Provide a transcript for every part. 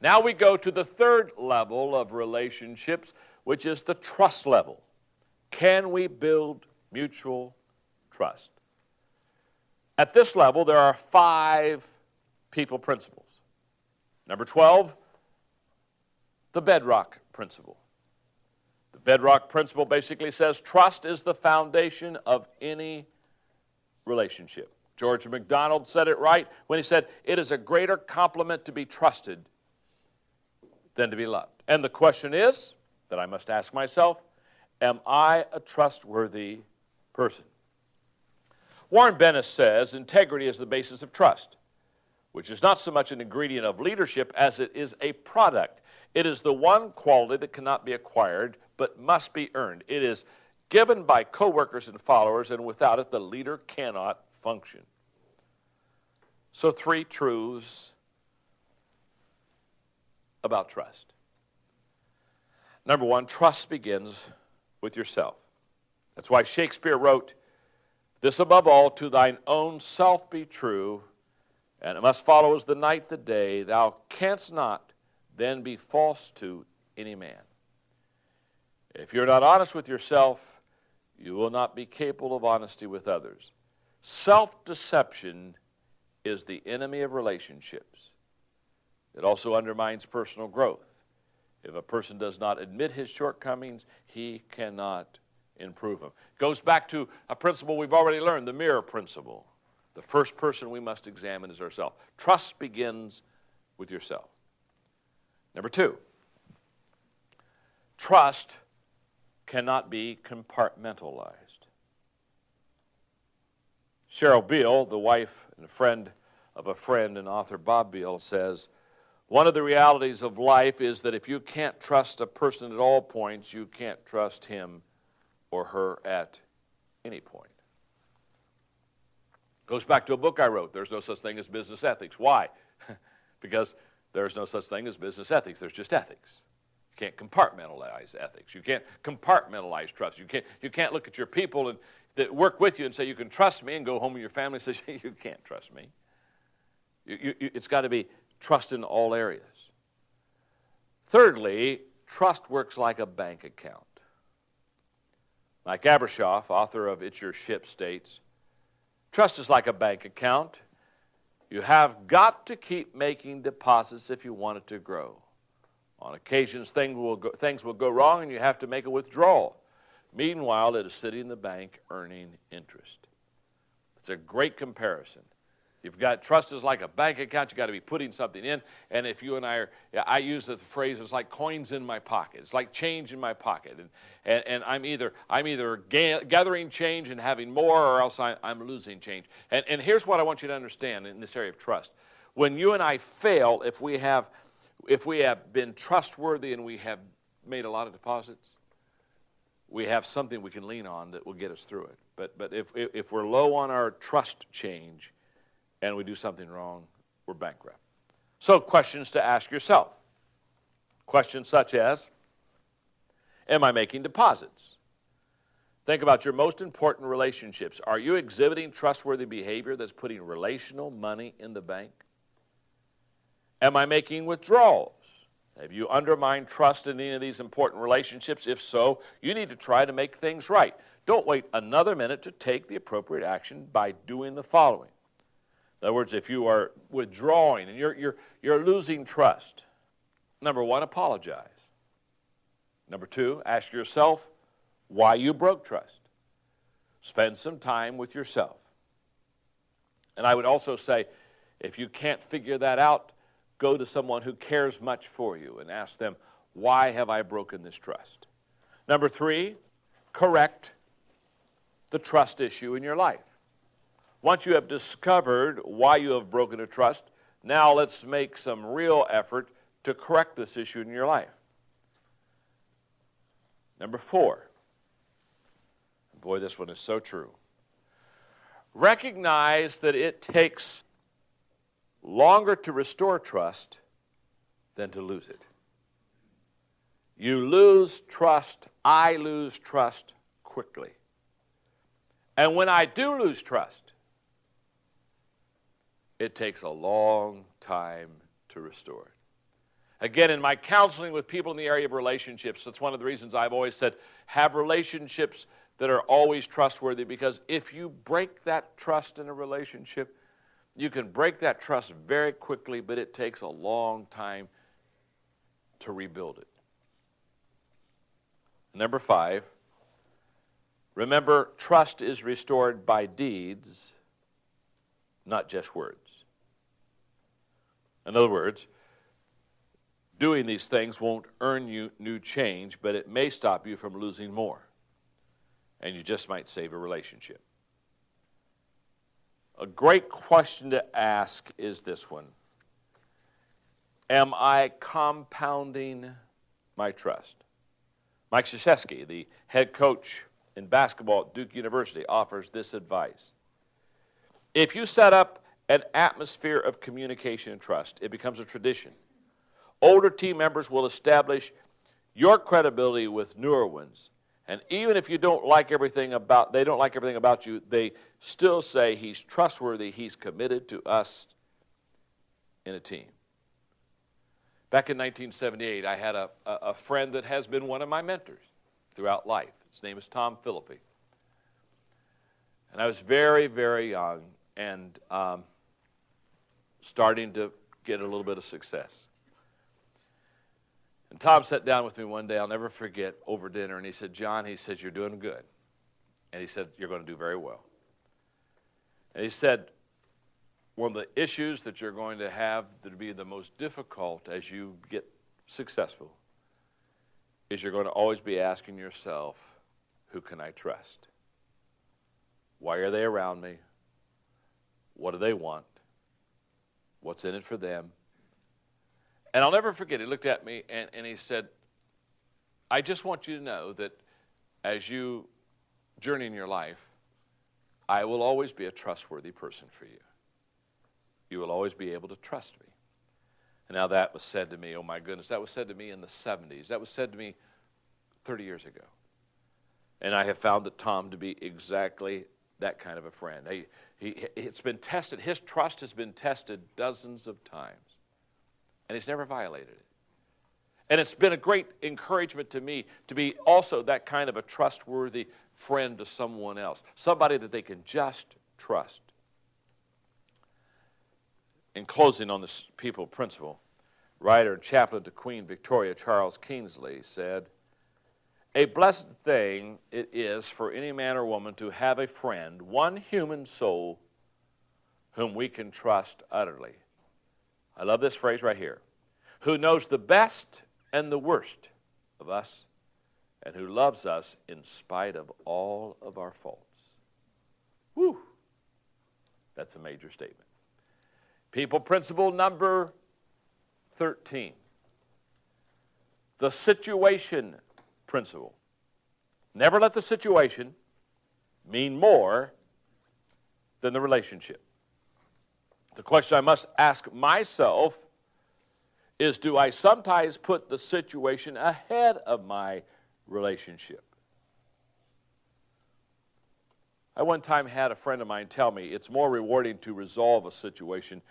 Now we go to the third level of relationships, which is the trust level. Can we build mutual trust? At this level, there are 5 people principles. Number 12, the bedrock principle. The bedrock principle basically says trust is the foundation of any relationship. George MacDonald said it right when he said, it is a greater compliment to be trusted than to be loved. And the question is, that I must ask myself, am I a trustworthy person? Warren Bennis says, integrity is the basis of trust, which is not so much an ingredient of leadership as it is a product. It is the one quality that cannot be acquired, but must be earned. It is given by co-workers and followers, and without it, the leader cannot function. So 3 truths about trust. Number 1, trust begins with yourself. That's why Shakespeare wrote, this above all, to thine own self be true, and it must follow as the night the day. Thou canst not then be false to any man. If you're not honest with yourself, you will not be capable of honesty with others. Self-deception is the enemy of relationships. It also undermines personal growth. If a person does not admit his shortcomings, he cannot improve them. It goes back to a principle we've already learned, the mirror principle. The first person we must examine is ourselves. Trust begins with yourself. Number 2, trust cannot be compartmentalized. Cheryl Beale, the wife and friend of a friend and author Bob Beale, says, one of the realities of life is that if you can't trust a person at all points, you can't trust him or her at any point. Goes back to a book I wrote, There's No Such Thing as Business Ethics. Why? Because there's no such thing as business ethics. There's just ethics. You can't compartmentalize ethics. You can't compartmentalize trust. You can't look at your people and that work with you and say, you can trust me, and go home with your family and say, you can't trust me. It's got to be trust in all areas. Thirdly, trust works like a bank account. Mike Abershoff, author of It's Your Ship, states, trust is like a bank account. You have got to keep making deposits if you want it to grow. On occasions, things will go wrong and you have to make a withdrawal. Meanwhile, it is sitting in the bank earning interest. It's a great comparison. You've got trust is like a bank account. You've got to be putting something in. And if you and I use the phrase, it's like coins in my pocket. It's like change in my pocket. And I'm either gathering change and having more, or else I'm losing change. And here's what I want you to understand in this area of trust. When you and I fail, if we have been trustworthy and we have made a lot of deposits, we have something we can lean on that will get us through it. But if we're low on our trust change, and we do something wrong, we're bankrupt. So questions to ask yourself. Questions such as, am I making deposits? Think about your most important relationships. Are you exhibiting trustworthy behavior that's putting relational money in the bank? Am I making withdrawals? Have you undermined trust in any of these important relationships? If so, you need to try to make things right. Don't wait another minute to take the appropriate action by doing the following. In other words, if you are withdrawing and you're losing trust, number 1, apologize. Number 2, ask yourself why you broke trust. Spend some time with yourself. And I would also say, if you can't figure that out, go to someone who cares much for you and ask them, why have I broken this trust? Number 3, correct the trust issue in your life. Once you have discovered why you have broken a trust, now let's make some real effort to correct this issue in your life. Number 4, boy, this one is so true. Recognize that it takes longer to restore trust than to lose it. You lose trust, I lose trust quickly. And when I do lose trust, it takes a long time to restore it. Again, in my counseling with people in the area of relationships, that's one of the reasons I've always said, have relationships that are always trustworthy, because if you break that trust in a relationship, you can break that trust very quickly, but it takes a long time to rebuild it. Number 5, remember, trust is restored by deeds, not just words. In other words, doing these things won't earn you new change, but it may stop you from losing more. And you just might save a relationship. A great question to ask is this one. Am I compounding my trust? Mike Krzyzewski, the head coach in basketball at Duke University, offers this advice. If you set up an atmosphere of communication and trust, it becomes a tradition. Older team members will establish your credibility with newer ones. And even if they don't like everything about you, they still say he's trustworthy, he's committed to us in a team. Back in 1978, I had a friend that has been one of my mentors throughout life. His name is Tom Philippi. And I was very, very young and starting to get a little bit of success. And Tom sat down with me one day, I'll never forget, over dinner, and he said, John, he says, you're doing good. And he said, you're going to do very well. And he said, one of the issues that you're going to have that will be the most difficult as you get successful is you're going to always be asking yourself, who can I trust? Why are they around me? What do they want? What's in it for them? And I'll never forget, he looked at me and he said, I just want you to know that as you journey in your life, I will always be a trustworthy person for you. You will always be able to trust me. And now that was said to me, oh my goodness, that was said to me in the 70s. That was said to me 30 years ago. And I have found that Tom to be exactly that kind of a friend. It's been tested. His trust has been tested dozens of times. And he's never violated it. And it's been a great encouragement to me to be also that kind of a trustworthy friend to someone else, somebody that they can just trust. In closing on this People Principle, writer and chaplain to Queen Victoria, Charles Kingsley, said, a blessed thing it is for any man or woman to have a friend, one human soul, whom we can trust utterly. I love this phrase right here. Who knows the best and the worst of us, and who loves us in spite of all of our faults. Whew. That's a major statement. People Principle number 13. The situation principle. Never let the situation mean more than the relationship. The question I must ask myself is, do I sometimes put the situation ahead of my relationship? I one time had a friend of mine tell me it's more rewarding to resolve a situation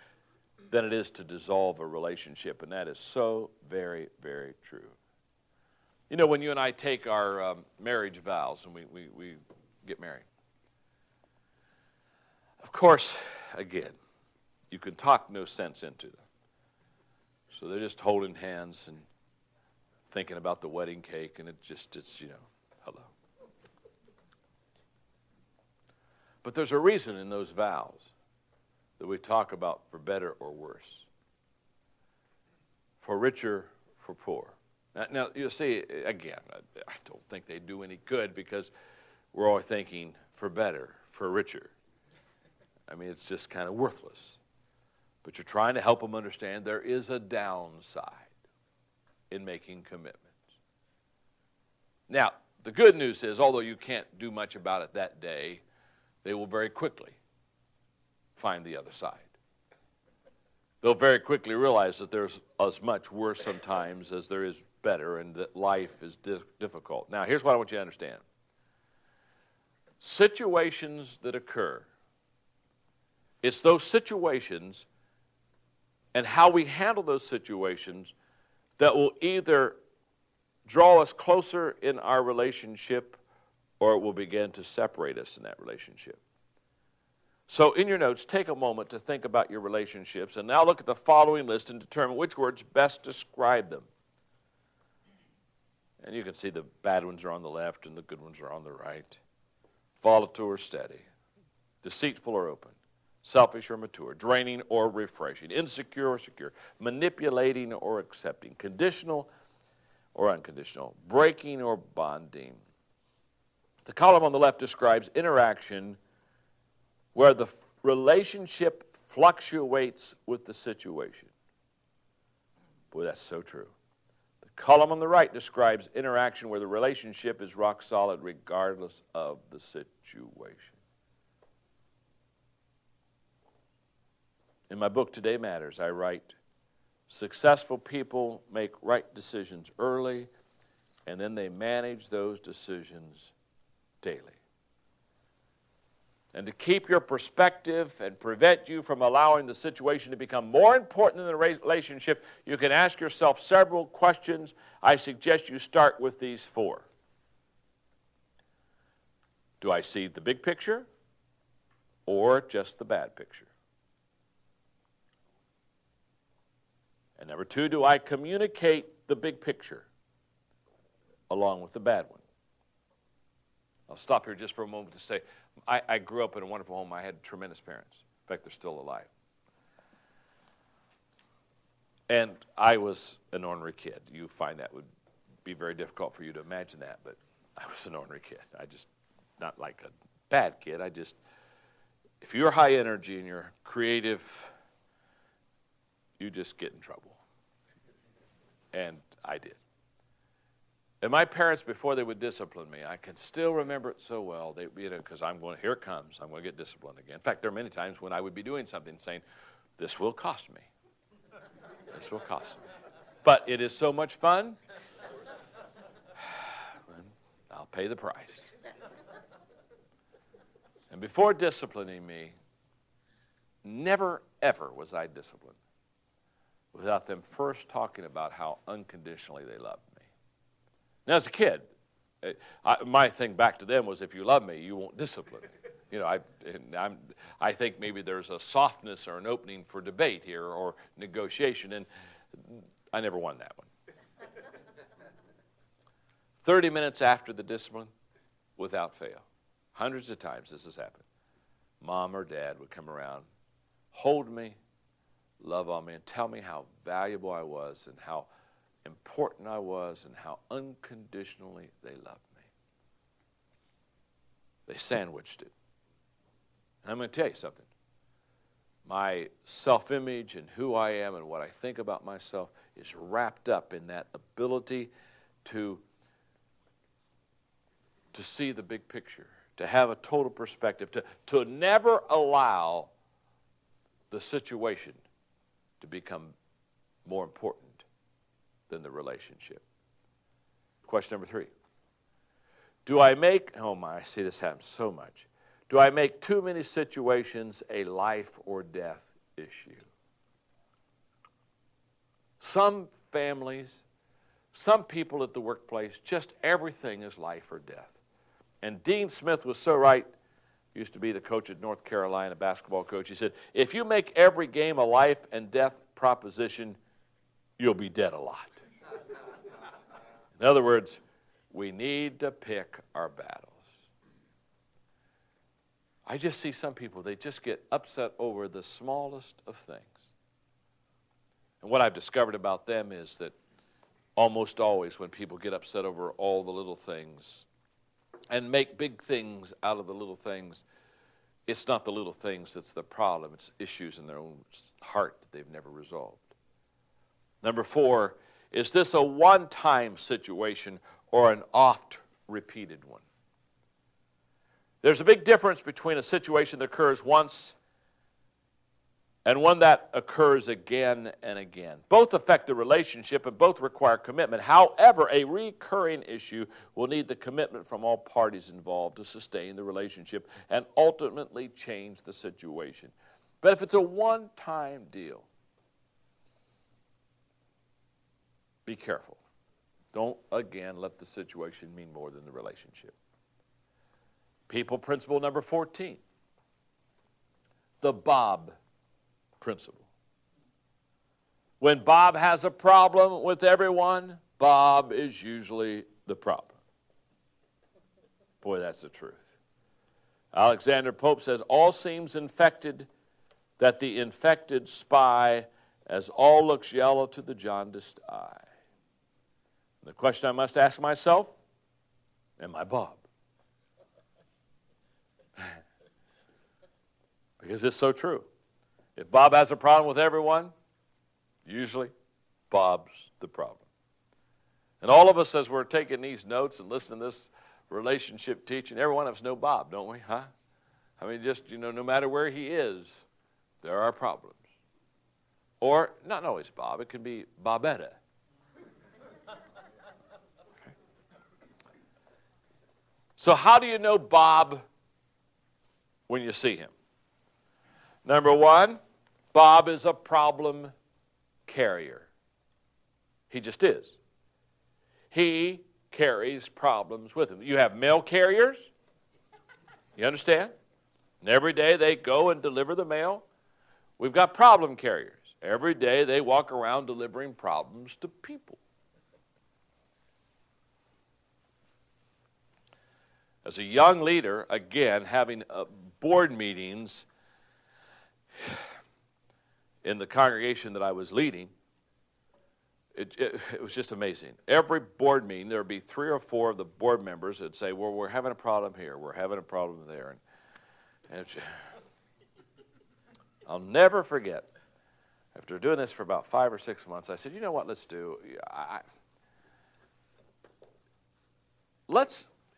than it is to dissolve a relationship, and that is so very, very true. You know, when you and I take our marriage vows and we get married, of course, again, you can talk no sense into them. So they're just holding hands and thinking about the wedding cake, and it's hello. But there's a reason in those vows that we talk about for better or worse, for richer, for poor. Now you see, again, I don't think they do any good because we're all thinking for better, for richer. I mean, it's just kind of worthless. But you're trying to help them understand there is a downside in making commitments. Now, the good news is, although you can't do much about it that day, they will very quickly find the other side. They'll very quickly realize that there's as much worse sometimes as there is better, and that life is difficult. Now, here's what I want you to understand. Situations that occur, it's those situations and how we handle those situations that will either draw us closer in our relationship or it will begin to separate us in that relationship. So in your notes, take a moment to think about your relationships and now look at the following list and determine which words best describe them. And you can see the bad ones are on the left and the good ones are on the right. Volatile or steady, deceitful or open, selfish or mature, draining or refreshing, insecure or secure, manipulating or accepting, conditional or unconditional, breaking or bonding. The column on the left describes interaction where the relationship fluctuates with the situation. Boy, that's so true. The column on the right describes interaction where the relationship is rock solid regardless of the situation. In my book, Today Matters, I write, successful people make right decisions early, and then they manage those decisions daily. And to keep your perspective and prevent you from allowing the situation to become more important than the relationship, you can ask yourself several questions. I suggest you start with these 4. Do I see the big picture or just the bad picture? And number 2, do I communicate the big picture along with the bad one? I'll stop here just for a moment to say, I grew up in a wonderful home. I had tremendous parents. In fact, they're still alive. And I was an ornery kid. You find that would be very difficult for you to imagine that, but I was an ornery kid. I just, not like a bad kid. If you're high energy and you're creative, you just get in trouble. And I did. And my parents, before they would discipline me, I can still remember it so well. Because here it comes, I'm going to get disciplined again. In fact, there are many times when I would be doing something saying, this will cost me. This will cost me. But it is so much fun, I'll pay the price. And before disciplining me, never, ever was I disciplined without them first talking about how unconditionally they loved me. Now, as a kid, my thing back to them was, if you love me, you won't discipline me. I think maybe there's a softness or an opening for debate here or negotiation, and I never won that one. 30 minutes after the discipline, without fail, hundreds of times this has happened, Mom or Dad would come around, hold me, love on me, and tell me how valuable I was and how important I was and how unconditionally they loved me. They sandwiched it. And I'm going to tell you something. My self-image and who I am and what I think about myself is wrapped up in that ability to see the big picture, to have a total perspective, to never allow the situation to become more important than the relationship. Question number 3. I see this happen so much. Do I make too many situations a life or death issue? Some families, some people at the workplace, just everything is life or death. And Dean Smith was so right. He used to be the coach at North Carolina, basketball coach. He said, if you make every game a life and death proposition, you'll be dead a lot. In other words, we need to pick our battles. I just see some people, they just get upset over the smallest of things. And what I've discovered about them is that almost always when people get upset over all the little things and make big things out of the little things, it's not the little things that's the problem. It's issues in their own heart that they've never resolved. Number 4, is this a one-time situation or an oft-repeated one? There's a big difference between a situation that occurs once and one that occurs again and again. Both affect the relationship and both require commitment. However, a recurring issue will need the commitment from all parties involved to sustain the relationship and ultimately change the situation. But if it's a one-time deal, Be careful. Don't, again, let the situation mean more than the relationship. People principle number 14. The Bob principle. When Bob has a problem with everyone, Bob is usually the problem. Boy, that's the truth. Alexander Pope says, all seems infected, that the infected spy, as all looks yellow to the jaundiced eye. The question I must ask myself, am I Bob? Because it's so true. If Bob has a problem with everyone, usually Bob's the problem. And all of us, as we're taking these notes and listening to this relationship teaching, every one of us know Bob, don't we? Huh? I mean, just, no matter where he is, there are problems. Or, not always Bob, it can be Bobetta. Okay. So how do you know Bob when you see him? Number one, Bob is a problem carrier. He just is. He carries problems with him. You have mail carriers. You understand? And every day they go and deliver the mail. We've got problem carriers. Every day they walk around delivering problems to people. As a young leader, again, having board meetings in the congregation that I was leading, it was just amazing. Every board meeting, there would be 3 or 4 of the board members that would say, well, we're having a problem here, we're having a problem there. And I'll never forget, after doing this for about 5 or 6 months, I said, you know what, let's do,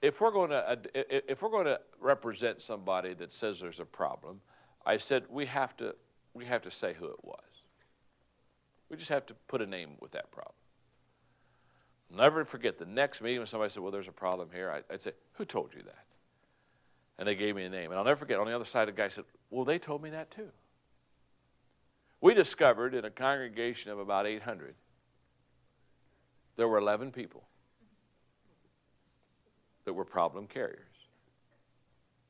if we're going to represent somebody that says there's a problem, I said we have to say who it was. We just have to put a name with that problem. I'll never forget the next meeting when somebody said, well, there's a problem here. I'd say, who told you that? And they gave me a name. And I'll never forget, on the other side, a guy said, well, they told me that too. We discovered in a congregation of about 800, there were 11 people that were problem carriers.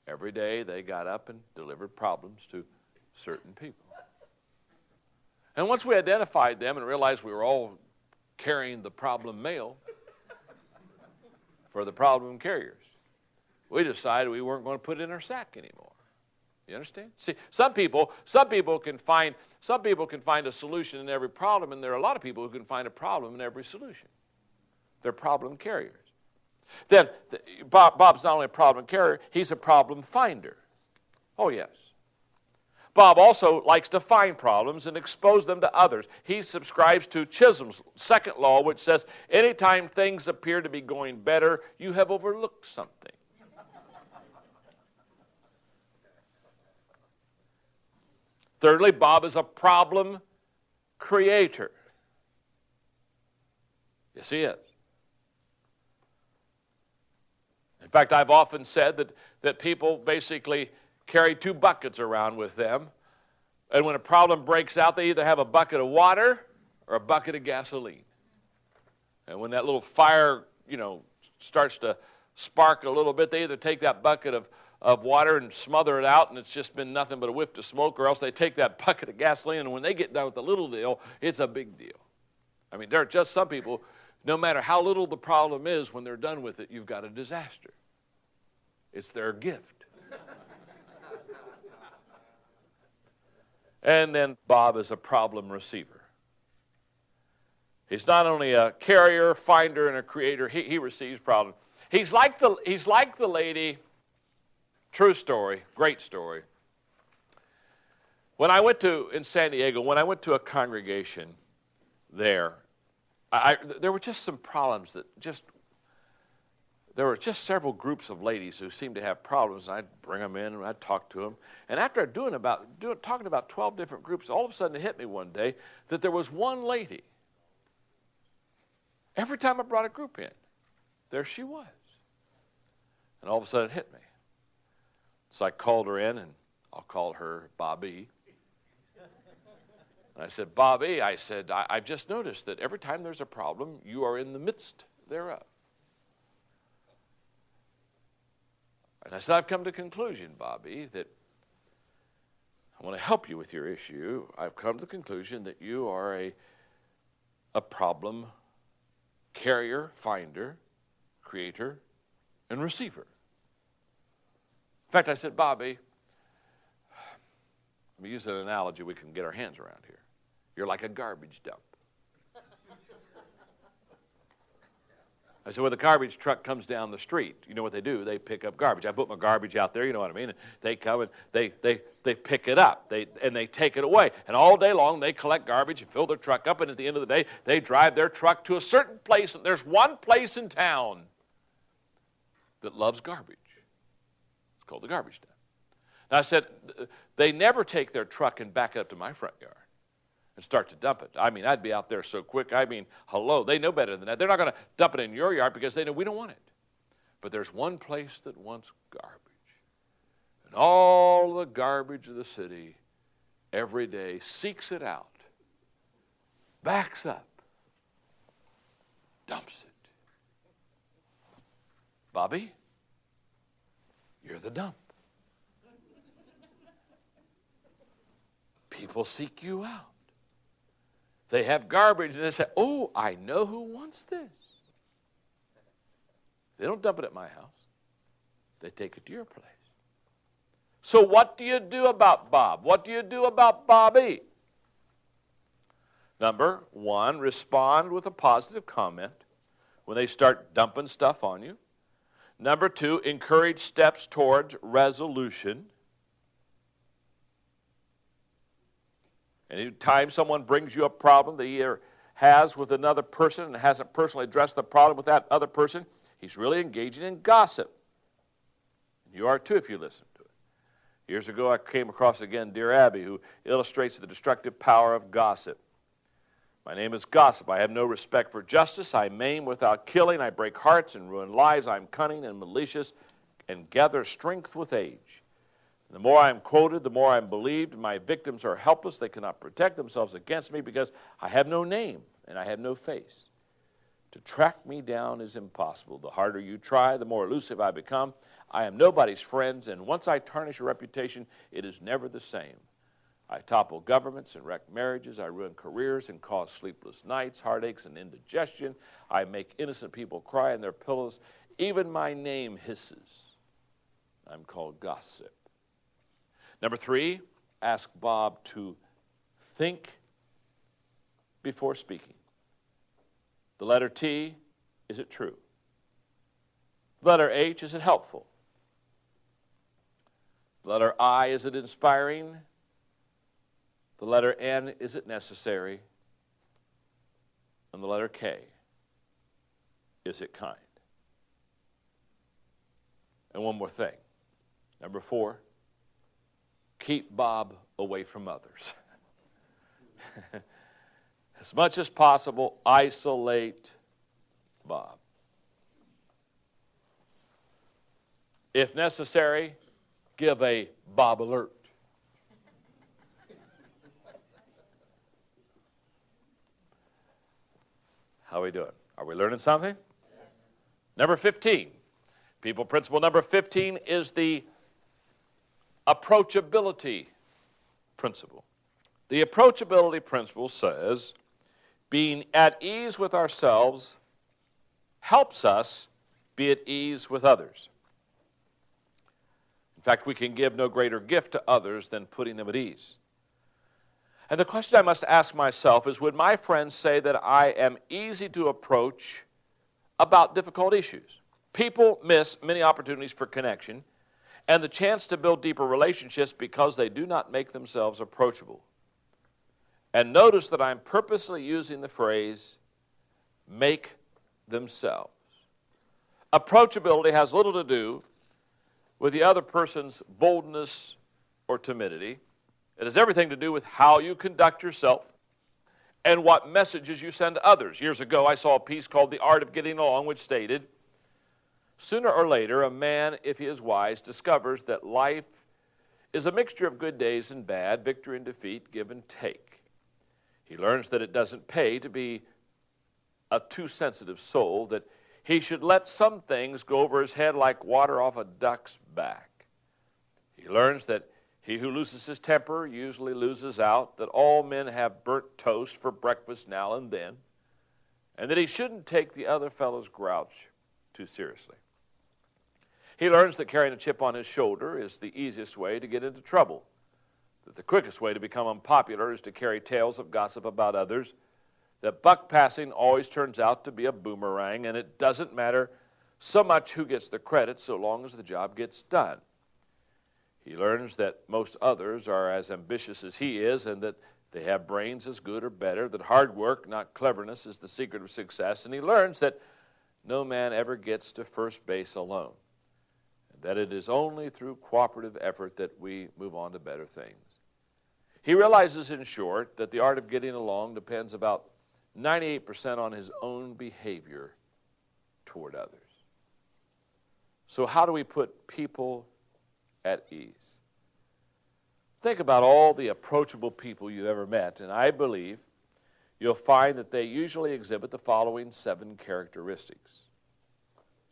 Every day they got up and delivered problems to certain people. And once we identified them and realized we were all carrying the problem mail for the problem carriers, we decided we weren't going to put it in our sack anymore. You understand? See, some people can find a solution in every problem, and there are a lot of people who can find a problem in every solution. They're problem carriers. Then Bob's not only a problem carrier, he's a problem finder. Oh, yes. Bob also likes to find problems and expose them to others. He subscribes to Chisholm's second law, which says, anytime things appear to be going better, you have overlooked something. Thirdly, Bob is a problem creator. Yes, he is. In fact, I've often said that people basically carry 2 buckets around with them. And when a problem breaks out, they either have a bucket of water or a bucket of gasoline. And when that little fire, starts to spark a little bit, they either take that bucket of water and smother it out, and it's just been nothing but a whiff of smoke, or else they take that bucket of gasoline, and when they get done with the little deal, it's a big deal. I mean, there are just some people, no matter how little the problem is, when they're done with it, you've got a disaster. It's their gift. And then Bob is a problem receiver. He's not only a carrier, finder, and a creator. He receives problems. He's like the lady. True story, great story. In San Diego, when I went to a congregation there, there were just some problems there were just several groups of ladies who seemed to have problems. I'd bring them in and I'd talk to them. And after talking about 12 different groups, all of a sudden it hit me one day that there was one lady. Every time I brought a group in, there she was. And all of a sudden it hit me. So I called her in, and I'll call her Bobby. And I said, Bobby, I said, I've just noticed that every time there's a problem, you are in the midst thereof. And I said, I've come to the conclusion, Bobby, that I want to help you with your issue. I've come to the conclusion that you are a problem carrier, finder, creator, and receiver. In fact, I said, Bobby, let me use an analogy we can get our hands around here. You're like a garbage dump. I said, when the garbage truck comes down the street, you know what they do? They pick up garbage. I put my garbage out there, you know what I mean? And they come and they pick it up, and they take it away. And all day long, they collect garbage and fill their truck up, and at the end of the day, they drive their truck to a certain place. And there's one place in town that loves garbage. It's called the garbage dump. Now, I said, they never take their truck and back it up to my front yard and start to dump it. I mean, I'd be out there so quick. I mean, hello, they know better than that. They're not going to dump it in your yard because they know we don't want it. But there's one place that wants garbage. And all the garbage of the city every day seeks it out, backs up, dumps it. Bobby, you're the dump. People seek you out. They have garbage and they say, oh, I know who wants this. They don't dump it at my house. They take it to your place. So what do you do about Bob? What do you do about Bobby? Number one, respond with a positive comment when they start dumping stuff on you. Number two, encourage steps towards resolution. Anytime someone brings you a problem that he either has with another person and hasn't personally addressed the problem with that other person, he's really engaging in gossip. You are too if you listen to it. Years ago, I came across again Dear Abby, who illustrates the destructive power of gossip. My name is Gossip. I have no respect for justice. I maim without killing. I break hearts and ruin lives. I am cunning and malicious and gather strength with age. The more I am quoted, the more I am believed. My victims are helpless. They cannot protect themselves against me because I have no name and I have no face. To track me down is impossible. The harder you try, the more elusive I become. I am nobody's friend, and once I tarnish a reputation, it is never the same. I topple governments and wreck marriages. I ruin careers and cause sleepless nights, heartaches, and indigestion. I make innocent people cry in their pillows. Even my name hisses. I'm called gossip. Number three, ask Bob to think before speaking. The letter T, is it true? The letter H, is it helpful? The letter I, is it inspiring? The letter N, is it necessary? And the letter K, is it kind? And one more thing. Number four, keep Bob away from others. As much as possible, isolate Bob. If necessary, give a Bob alert. How are we doing? Are we learning something? Yes. Number 15. People principle number 15 is the approachability principle. The approachability principle says, being at ease with ourselves helps us be at ease with others. In fact, we can give no greater gift to others than putting them at ease. And the question I must ask myself is, would my friends say that I am easy to approach about difficult issues? People miss many opportunities for connection and the chance to build deeper relationships because they do not make themselves approachable. And notice that I'm purposely using the phrase, make themselves. Approachability has little to do with the other person's boldness or timidity. It has everything to do with how you conduct yourself and what messages you send to others. Years ago, I saw a piece called The Art of Getting Along, which stated, sooner or later, a man, if he is wise, discovers that life is a mixture of good days and bad, victory and defeat, give and take. He learns that it doesn't pay to be a too sensitive soul, that he should let some things go over his head like water off a duck's back. He learns that he who loses his temper usually loses out, that all men have burnt toast for breakfast now and then, and that he shouldn't take the other fellow's grouch too seriously. He learns that carrying a chip on his shoulder is the easiest way to get into trouble, that the quickest way to become unpopular is to carry tales of gossip about others, that buck passing always turns out to be a boomerang, and it doesn't matter so much who gets the credit so long as the job gets done. He learns that most others are as ambitious as he is, and that they have brains as good or better, that hard work, not cleverness, is the secret of success. And he learns that no man ever gets to first base alone, and that it is only through cooperative effort that we move on to better things. He realizes, in short, that the art of getting along depends about 98% on his own behavior toward others. So how do we put people at ease? Think about all the approachable people you ever met, and I believe you'll find that they usually exhibit the following 7 characteristics.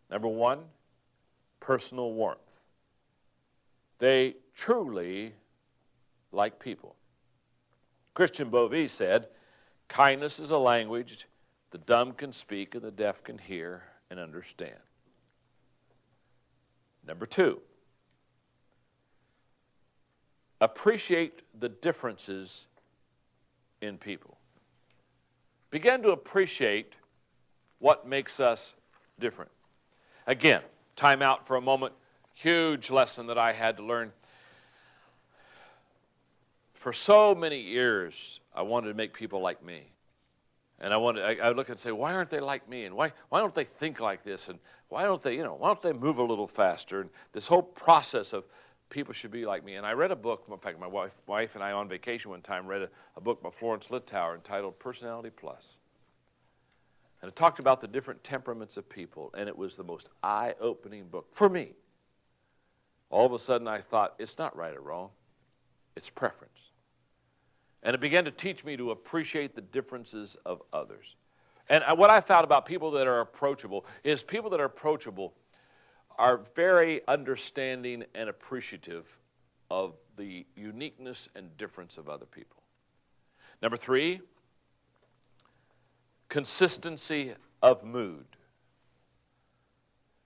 Number 1, personal warmth. They truly like people. Christian Bovee said, "Kindness is a language the dumb can speak and the deaf can hear and understand." Number 2, appreciate the differences in people. Begin to appreciate what makes us different. Again, time out for a moment. Huge lesson that I had to learn. For so many years, I wanted to make people like me. And I would look and say, why aren't they like me? And why don't they think like this? And why don't they move a little faster? And this whole process of people should be like me. And I read a book, in fact, my wife and I on vacation one time read a book by Florence Littauer entitled Personality Plus. And it talked about the different temperaments of people, and it was the most eye-opening book for me. All of a sudden I thought, it's not right or wrong, it's preference. And it began to teach me to appreciate the differences of others. And what I found about people that are approachable is people that are approachable are very understanding and appreciative of the uniqueness and difference of other people. Number 3, consistency of mood.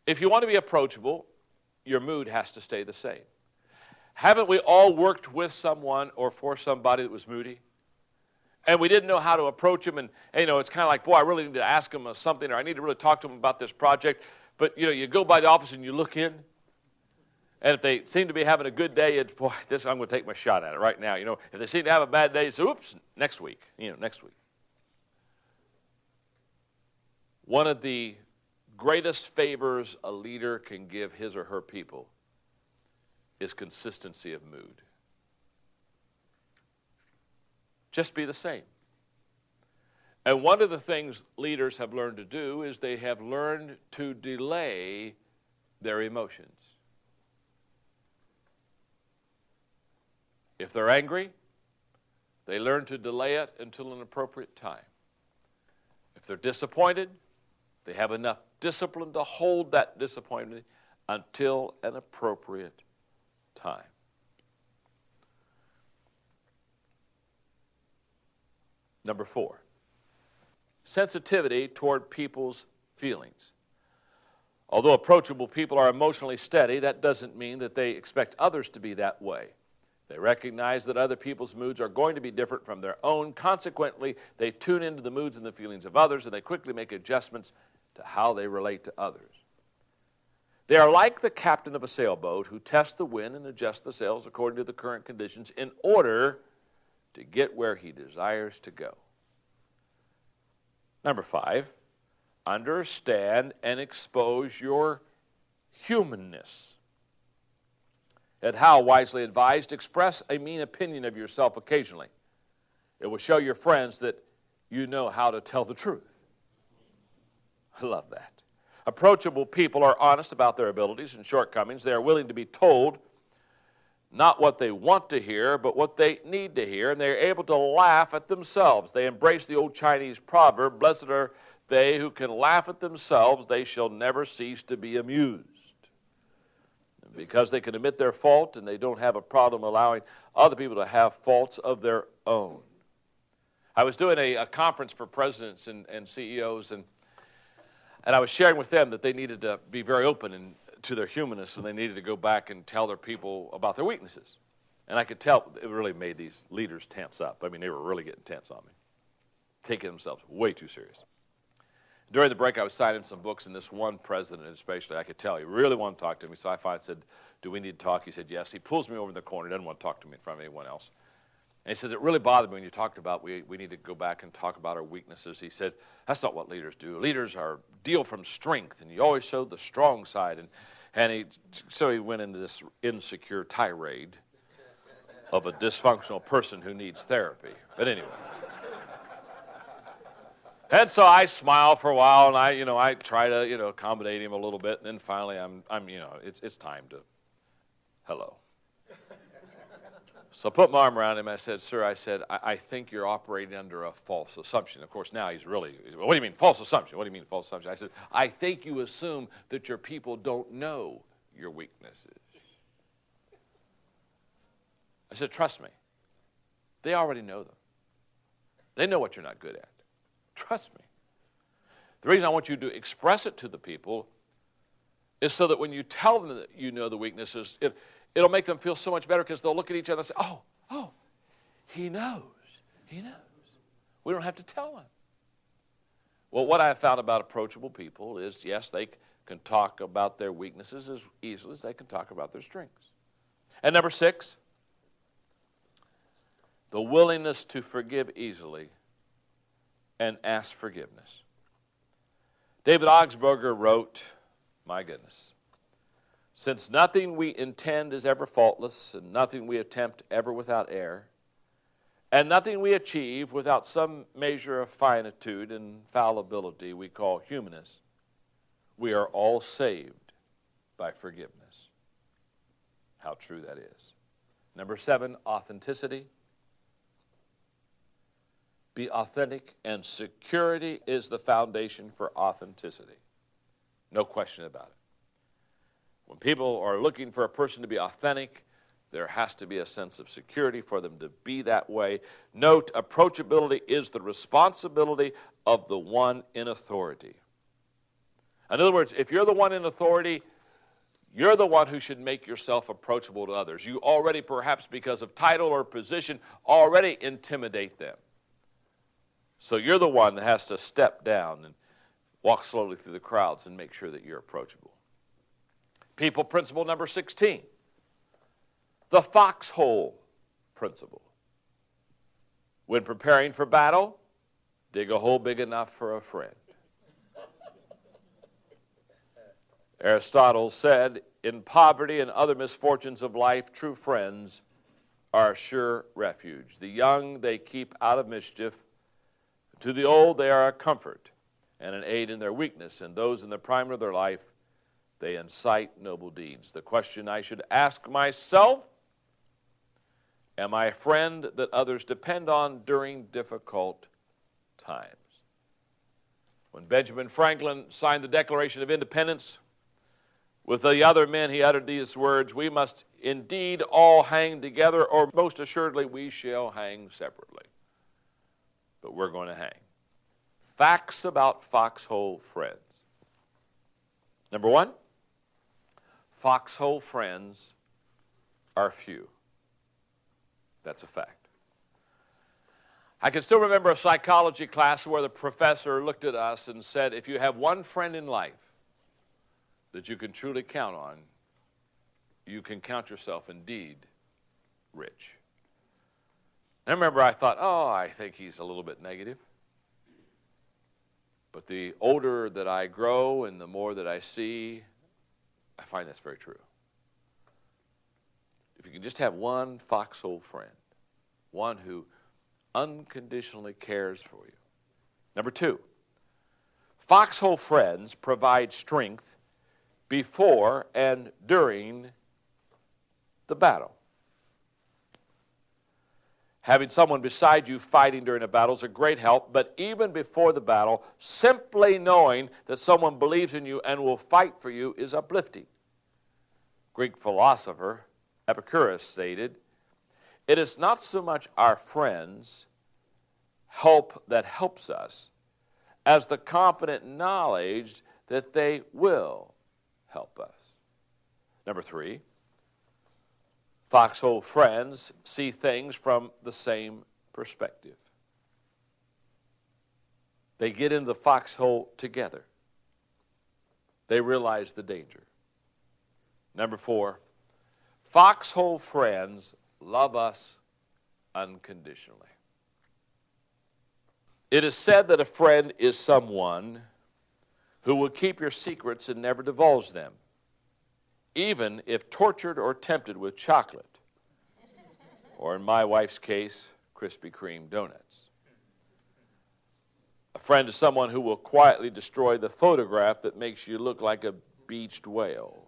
If you want to be approachable, your mood has to stay the same. Haven't we all worked with someone or for somebody that was moody? And we didn't know how to approach him, and it's kind of like, boy, I really need to ask him something, or I need to really talk to him about this project. But, you go by the office and you look in, and if they seem to be having a good day, I'm going to take my shot at it right now. If they seem to have a bad day, so oops, next week, next week. One of the greatest favors a leader can give his or her people is consistency of mood. Just be the same. And one of the things leaders have learned to do is they have learned to delay their emotions. If they're angry, they learn to delay it until an appropriate time. If they're disappointed, they have enough discipline to hold that disappointment until an appropriate time. Number 4, sensitivity toward people's feelings. Although approachable people are emotionally steady, that doesn't mean that they expect others to be that way. They recognize that other people's moods are going to be different from their own. Consequently, they tune into the moods and the feelings of others, and they quickly make adjustments to how they relate to others. They are like the captain of a sailboat who tests the wind and adjusts the sails according to the current conditions in order to get where he desires to go. Number 5, understand and expose your humanness. Ed Howe wisely advised, express a mean opinion of yourself occasionally. It will show your friends that you know how to tell the truth. I love that. Approachable people are honest about their abilities and shortcomings. They are willing to be told not what they want to hear, but what they need to hear, and they're able to laugh at themselves. They embrace the old Chinese proverb, blessed are they who can laugh at themselves, they shall never cease to be amused. Because they can admit their fault, and they don't have a problem allowing other people to have faults of their own. I was doing a conference for presidents and CEOs, and I was sharing with them that they needed to be very open to their humanness, and they needed to go back and tell their people about their weaknesses. And I could tell it really made these leaders tense up. I mean, they were really getting tense on me, taking themselves way too serious. During the break, I was signing some books, and this one president especially, I could tell he really wanted to talk to me. So I finally said, do we need to talk? He said, yes. He pulls me over in the corner. He doesn't want to talk to me in front of anyone else. And he says, it really bothered me when you talked about we need to go back and talk about our weaknesses. He said, that's not what leaders do. Leaders deal from strength, and you always show the strong side. So he went into this insecure tirade of a dysfunctional person who needs therapy. But anyway. And so I smile for a while, and I try to accommodate him a little bit, and then finally it's time to hello. So I put my arm around him. I said, sir, I think you're operating under a false assumption. Of course, now he's really, what do you mean false assumption? What do you mean false assumption? I said, I think you assume that your people don't know your weaknesses. I said, trust me. They already know them. They know what you're not good at. Trust me. The reason I want you to express it to the people is so that when you tell them that you know the weaknesses, it'll make them feel so much better because they'll look at each other and say, oh, he knows. He knows. We don't have to tell him. Well, what I have found about approachable people is, yes, they can talk about their weaknesses as easily as they can talk about their strengths. And number 6, the willingness to forgive easily and ask forgiveness. David Augsburger wrote, my goodness, since nothing we intend is ever faultless, and nothing we attempt ever without error, and nothing we achieve without some measure of finitude and fallibility we call humanness, we are all saved by forgiveness. How true that is. Number 7, authenticity. Be authentic, and security is the foundation for authenticity. No question about it. When people are looking for a person to be authentic, there has to be a sense of security for them to be that way. Note, approachability is the responsibility of the one in authority. In other words, if you're the one in authority, you're the one who should make yourself approachable to others. You already, perhaps because of title or position, already intimidate them. So you're the one that has to step down and walk slowly through the crowds and make sure that you're approachable. People principle number 16, the foxhole principle. When preparing for battle, dig a hole big enough for a friend. Aristotle said, in poverty and other misfortunes of life, true friends are a sure refuge. The young they keep out of mischief. To the old they are a comfort and an aid in their weakness, and those in the prime of their life, they incite noble deeds. The question I should ask myself, am I a friend that others depend on during difficult times? When Benjamin Franklin signed the Declaration of Independence, with the other men he uttered these words, we must indeed all hang together, or most assuredly we shall hang separately. But we're going to hang. Facts about foxhole friends. Number 1, foxhole friends are few. That's a fact. I can still remember a psychology class where the professor looked at us and said, if you have one friend in life that you can truly count on, you can count yourself indeed rich. I remember I thought, I think he's a little bit negative. But the older that I grow and the more that I see, I find that's very true. If you can just have one foxhole friend, one who unconditionally cares for you. Number 2, foxhole friends provide strength before and during the battle. Having someone beside you fighting during a battle is a great help, but even before the battle, simply knowing that someone believes in you and will fight for you is uplifting. Greek philosopher Epicurus stated, "It is not so much our friends' help that helps us as the confident knowledge that they will help us." Number 3, foxhole friends see things from the same perspective. They get into the foxhole together. They realize the danger. Number 4, foxhole friends love us unconditionally. It is said that a friend is someone who will keep your secrets and never divulge them, even if tortured or tempted with chocolate, or in my wife's case, Krispy Kreme donuts. A friend is someone who will quietly destroy the photograph that makes you look like a beached whale.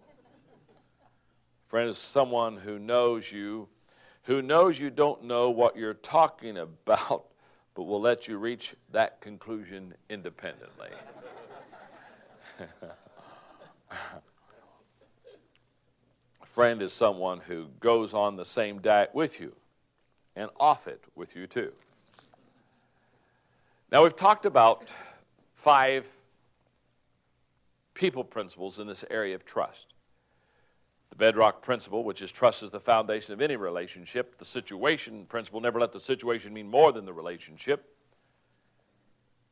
A friend is someone who knows you don't know what you're talking about, but will let you reach that conclusion independently. A friend is someone who goes on the same diet with you and off it with you too. Now, we've talked about 5 people principles in this area of trust. The bedrock principle, which is trust is the foundation of any relationship. The situation principle, never let the situation mean more than the relationship.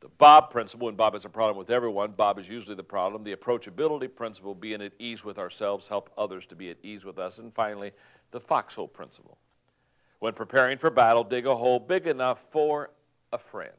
The Bob principle, when Bob has a problem with everyone, Bob is usually the problem. The approachability principle, being at ease with ourselves, help others to be at ease with us. And finally, the foxhole principle. When preparing for battle, dig a hole big enough for a friend.